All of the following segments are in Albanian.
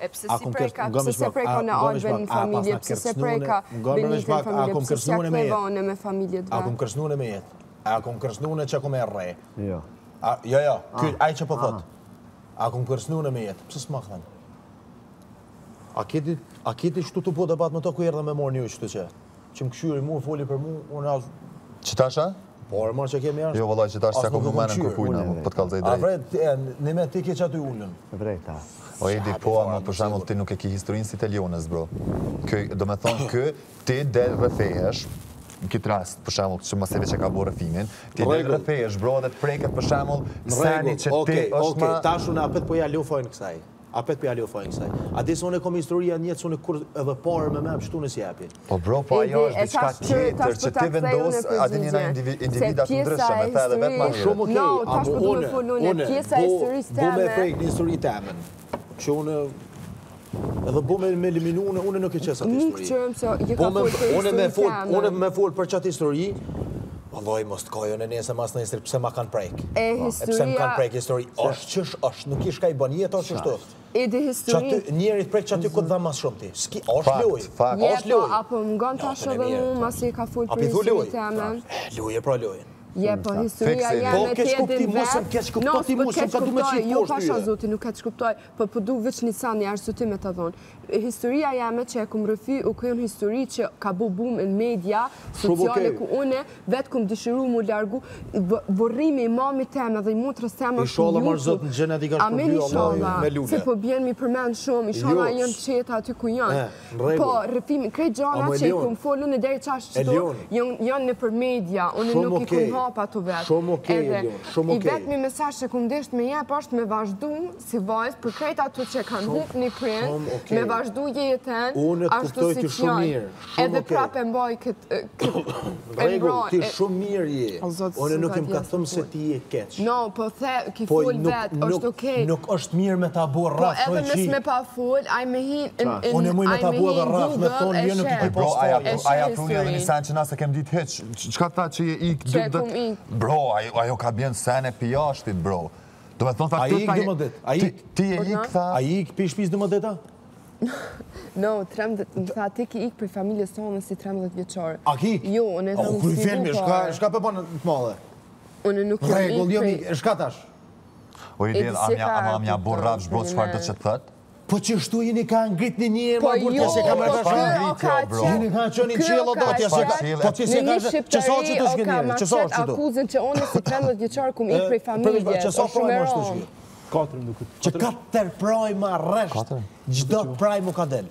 E pse si preka, pse se preka në Albën në familje, pse se preka Benitën në familje, pse se klevane me familje të A kom kërsnu në me jetë, a kom kërsnu në që kom e rre. Jo, aj që po thot. A kom kërsnu në me jetë, pse s'ma këthen? A kiti qëtu të po debat me to ku erdhe me morë një qëtu që? Që më këshyri mu, foli për mu, unë as... Që tasha? Po, e marë që kemi ashtë. Jo, vëllaj, që tash se kom në menën kërkujna, për të kalëzaj drejt. A vred, në me ti ke që aty ullën. Vrejta. O, Edi, po, ama për shemull ti nuk e ki historinë si të Lionës, bro. Do me thonë kë, ti del rëfejesh, në kitë rast, për shemull, që maseve që ka bo rëfimin, ti del rëfejesh, bro, dhe të preket për shemull, seni që ti është ma... Tashu në apet po ja lufojnë kësaj. Apet po ja lufojnë kësaj. A disë unë e kom historia njëtë, unë e kur edhe parë me me pështu në sjepi. Po bro, po ajo është diçka tjetër që ti vendos, ati njëna individat të ndryshme, me the edhe vetë ma mirë. Shumë okej, unë, bu me prejkë një histori temen, që unë, edhe bu me eliminu, unë nuk e qesë atë histori. Unë me folë për qatë histori, Valloj, mos të kojën e nese mas në njësër, pëse ma kanë prejkë. Pëse më kanë prejkë histori, është qësh është, nuk ishka i bën jetë, është qështu. Edhe histori... Njerit prejkë që aty këtë dha mas shumë ti. është loj, është loj. Apo më gënë tash edhe mu, mas i ka full për histori të amen. Loje pra lojën. Je, po historia jeme tjetin vetë. No, s'po keq kuptoj, jo pasha zoti, nuk keq kuptoj, po du veç një sa një arsëtim e të dhonë. Historia jeme që e këmë rëfy, u kënë histori që ka bu bum në media sociale, ku une vetë këmë dëshiru mu largu, vorrimi i mami teme dhe i motrës teme është YouTube. Amen i sholla, se po bjen mi përmen shumë, i sholla jënë qeta aty ku janë. Po, rëfimi, krejt gjana që i këmë folu në deri qash qëto, janë në për media, une nuk i këmë hapa të vetë. Shumë okej, Elion, shumë okej. I vetë mi mesazh që këmë desht me jep është me vazhdu si vajzë për krejt ato që kanë hup një prind, me vazhdu jetën, ashtu si që janë. Edhe prap e mboj këtë... Regull, ti shumë mirë je. Unë nuk im ka thëmë se ti je keq. No, po the, ki full vetë, është okej. Nuk është mirë me ta bo rraf, po edhe mes me pa full, aj me hin... Unë e muj me ta bo dhe rraf, me thonë, jo nuk i ki bro, aja pruni edhe një sen që nase kem dit heq. Qka ta që je ik... Bro, ajo ka bjen sen e pijashtit, bro. Do me thonë, a ik dhe më dit? Ti e ik, tha? A ik pi shpis dhe më dita? No, më tha, ti ki ik për familjes tonë si 13 vjeqarë. A ki? Jo, unë e thëmë si bukarë. Shka për përnë të madhe? Unë nuk jam ik për... Shka tash? O i lidh, a mja borraf shbro qëfar do që të thët? Po që shtu jeni ka ngrit një njërë, ma burtja se ka më rrashë. Jeni ka qënë një qëllë do tja se ka... Po që se ka qësa që të shkënjerë, qësa që të? Akuzën që onë si 13 vjeqarë kum ik prej familje, o shumë e ronë. Që 4 praj ma rreshtë, gjdo praj mu ka delë.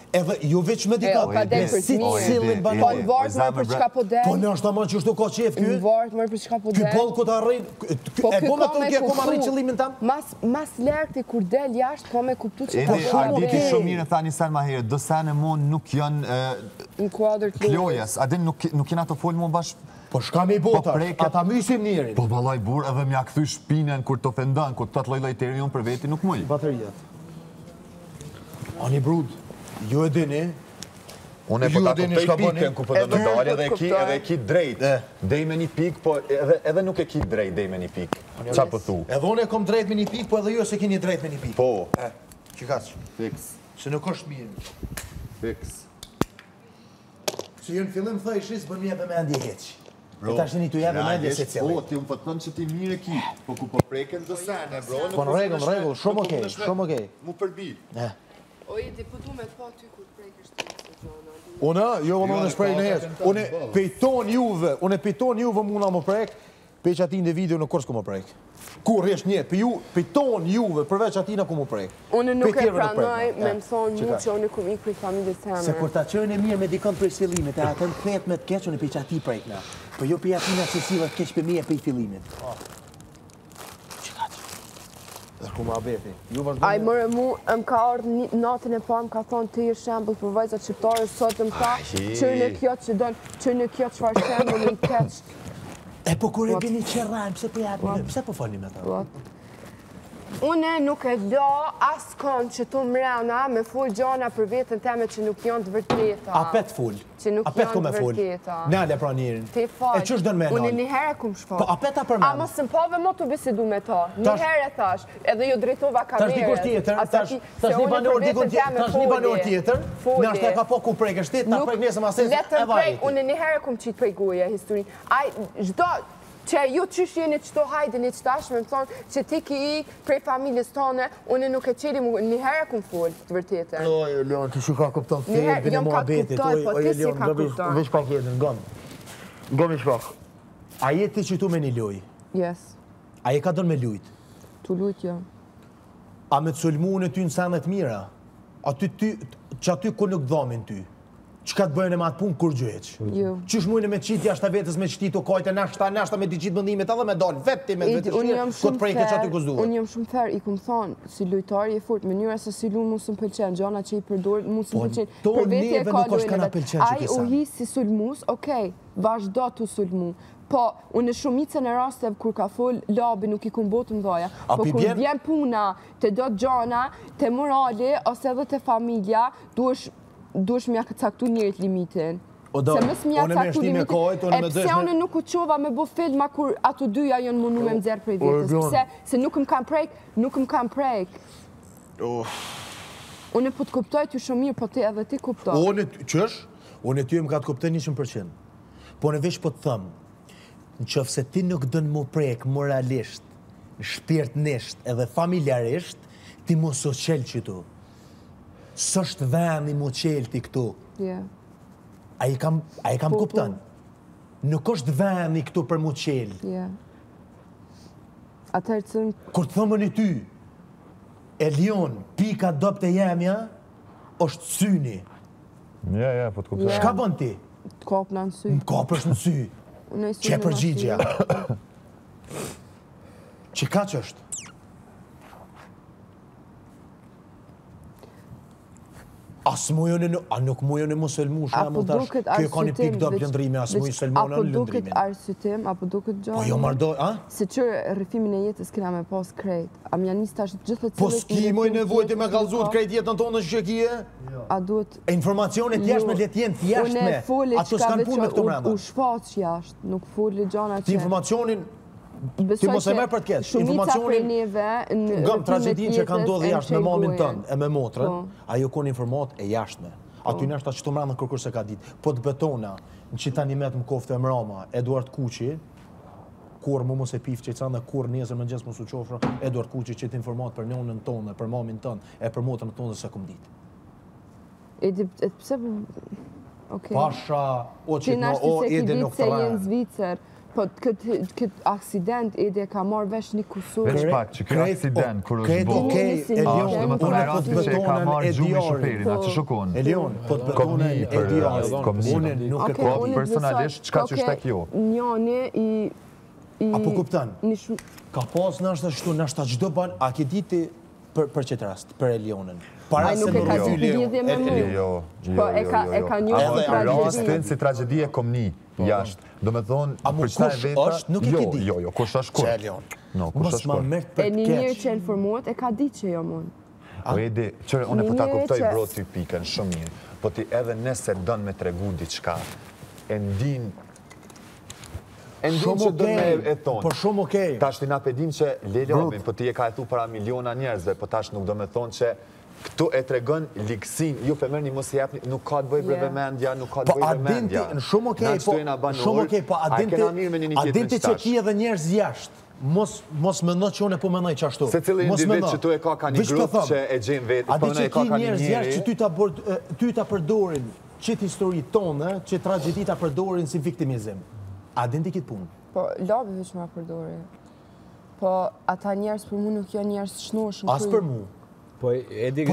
Edhe ju veç medikat, me si cilin banoj. Po në vartë mërë për qka po delë. Po në është ta manë që është ka qef kjo? Në vartë mërë për qka po delë. Kjo polë këtë arrejnë, e po me të në kje kom arrejnë qëllimin tamë? Mas lërkti kur delë jashtë, po me kuptu që po shumë okej. Edi, shumë mirë e tha një sen ma herë, do sen e mon nuk janë klojes. Adin nuk jena të folë mon bashkë. Po shka me i botar, ata mysim njerin. Po valaj bur edhe mja këthy shpinen kur të ofendan, kur të loj terion për veti nuk muj. Baterijat. Ani brud, ju e dini. Unë e po ta kuptoj pikën ku për do me dalë edhe e ki drejt. Dej me një pik, po edhe nuk e ki drejt dej me një pik. Qa për thu? Edhe unë e kom drejt me një pik, po edhe ju se kini drejt me një pik. Po. Qikaq. Fix. Se nuk është mirë. Fix. Se ju në fillim thë ishis, bën mje për me ndje heqë. E ta shtë një të jebë me ndje se cilë. Po, ti më pëtën që ti mire ki, po ku po preken do sene, bro. Po në regull, shumë okej, shumë okej. Mu përbi. O i di pëtu me të pa ty kur prejkësht të gjona. Une, jo më në shprej në jetë. Une pejton juve muna më prek, peq ati në video në kurs ku më prek. Kur resh njetë, pejton juve përveç ati në ku më prek. Une nuk e pranoj me më thonë mu që une kum ik për familjes teme. Se kur ta qërën e mirë me dikën për fillimit, e atën kret me të keq, une peq ati prek na. Po jo pe ati në qësive të keq për mije për fillimit. Dhe ku ma beti. Aj mërë mu, më ka ardhë natën e parë, më ka thonë të i shembul për vajzat shqiptare, sot më ka, qërë në kjo që donë, qërë në kjo që farë shembul në keq. E po kur e bini qërrajmë, pse po jabë, pse po falni me ta? Une nuk e do asë konë që tu mrena me full gjona për vetën teme që nuk janë të vërteta. A pet full? Që nuk janë të vërteta. Nale pra njërin. Ti falë. E që është dënë me nalë? Une një herë kumë shfalë. Po a peta për menë? A mos më pove mo të bisedu me ta. Një herë thash, edhe jo drejtova kamerës. Tash një banor tjetër, në është e ka po ku prejke shtet, na prejke nesëm asesë e vajeti. Une një herë kumë qitë prej goja historin. Që ju qysh jeni qëto hajde një qëtash me më thonë që ti ki i prej familjes tonë, unë nuk e qeli mu një herë kumë full, të vërtete. Oj, Leon, ti që ka kupton të tejë, bine mua betit, oj, Leon, veç pak jetën, gëm ish pak. A jeti që tu me një loj? Yes. A je ka dënë me lujt? Tu lujt, jo. A me të sulmu në ty në sanet mira? Që aty ku nuk dhamin ty? Qëka të bëjnë e ma të punë kur gjëheq? Jo. Qysh mujnë me qitë jashtë vetës me qëti të kojtë, nashta me t'i qitë mëndimet edhe me dollë, vetë ti me vetë shqirë, këtë prejke që aty këzduhet. Unë jam shumë fer, i këmë thonë, si lujtari e furt, mënyra se si lu mu së më pëlqenë, gjana që i përdojnë, mu së më pëlqenë. To neve nuk është kana pëlqenë që kisa. Ai u hi si sulmus, okej, vazhdo të sulmu. Po, unë shumicën e rastev kur ka full, labi nuk i kumë botë mdoja. Po, kur vjen puna të do të gjana, të morali, ose edhe të familja, duesh mja caktu njërit limitin. Se mës mja caktu limitin, e pse unë nuk u qova me bo filma kur ato dyja jonë mundu me mdzerë prej vetës. Pse, se nuk më kam prejk. Unë po të kuptoj të shumë mirë, po ti edhe ti kuptoj. Qësh? Unë e ty më ka të kuptoj 100%. Po në vesh po të thëmë, në qëfë se ti nuk dënë mu prejk moralisht, shpirtnisht edhe familjarisht, ti mu so qelë që tu. Së është veni mu qelë ti këtu. A i kam kuptën? Nuk është veni këtu për mu qelë. Kur të thëmë një ty, Elion, pika dopte jemja, është syni. Ja, po të kuptën. Shka bën ti? Të kopë në sy. Më kopërsh në sy. Që e përgjigja. Që ka që është? A nuk mujën e mu selmu shamu tash, kjo ka një pik do blëndrimi, as mujë selmu në lëndrimin. Apo duket arsytim, apo duket gjohë. Po jo mardoj, a? Se qërë rëfimin e jetës kena me pas krejt. A mja njës tash gjithë të cilët... Po s'ki moj nevojti me kalzut krejt jetën tonë që kje? A duhet... E informacionet jashme let jenë t'jashtme. Ato s'kan punë me këto mrenda. U shfaq jashtë, nuk foli gjana që... Ti informacionin... Ti mos e merë për t'ketë. Shumica prej neve... Gëm tragedin që ka ndodhë jashtë me mamin tënë e me motrën, ajo kon informat e jashtme. Aty nështë që të mrena kërkur se ka ditë. Po të betona, në që tani met më kofte e mrama, Eduard Kuqi, kur mu mos e pif që i canë dhe kur njëzër më gjesë mos u qofra, Eduard Kuqi që t'informat për njonën tonë, për mamin tënë, e për motrën tonë dhe se këm ditë. E pëse... Pasha, o që o edhe nuk të rrë. Po këtë aksident edhe ka marrë vesh një kusur. Veç pak që këtë aksident kër është bo. Elion, unë e po të betonën e diorin. A që shukon? Elion, po të betonën e diorin. Unë nuk e po personalisht, qka që shtek jo? Njani i... Apo kuptan? Ka pas nështë ashtu, nështë a gjdo ban, a ki diti për qëtë rast, për Elionën. Ai nuk e ka si lidhje me mu. Po e ka një rastin si tragedie kom një jashtë. Do me thonë, për qëta e veta... Nuk e ki di. Jo, kush është kur. Mos ma mërtë për e një njërë që e informuat, e ka di që jo mund. Po Edi, qërë, unë e po ta kuptoj bro ty pikën shumë mirë, po ti edhe nëse dënë me tregu diqka, e ndin që dënë me e thonë. Po shumë okej. Tash ti na pedim që Lelobin, po ti e ka e thu para miliona njerëzve, po tash nuk do me thonë që këtu e tregën liksin, ju për mërë një mos jepni, nuk ka të bëj bre vëmendja, nuk ka të bëj vëmendja. Po shumë okej, po adinti që ki edhe njerëz jashtë, mos më në që unë e po mënoj që ashtu. Se cilë individ që tu e ka një grup që e gjenë vetë, po në e ka një njerëz jashtë që ty ta përdorin qëtë histori tonë, që tragedit ta përdorin si viktimizim. Adinti kitë punë. Po, labi veç ma përdorin. Po, ata njerëz për mu nuk janë njerëz shnoshën. As për mu. Po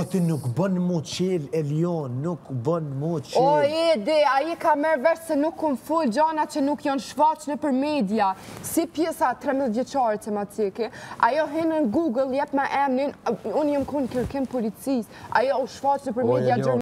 ti nuk bën mu qel, Elion, nuk bën mu qel. O Edi, a i ka merë vesh se nuk kun full gjana që nuk janë shfaq në për media. Si pjesa 13 vjeqare që ma cike, ajo hinë në Google, jep ma emnin, unë jem kun kërkim policis, ajo u shfaq në për media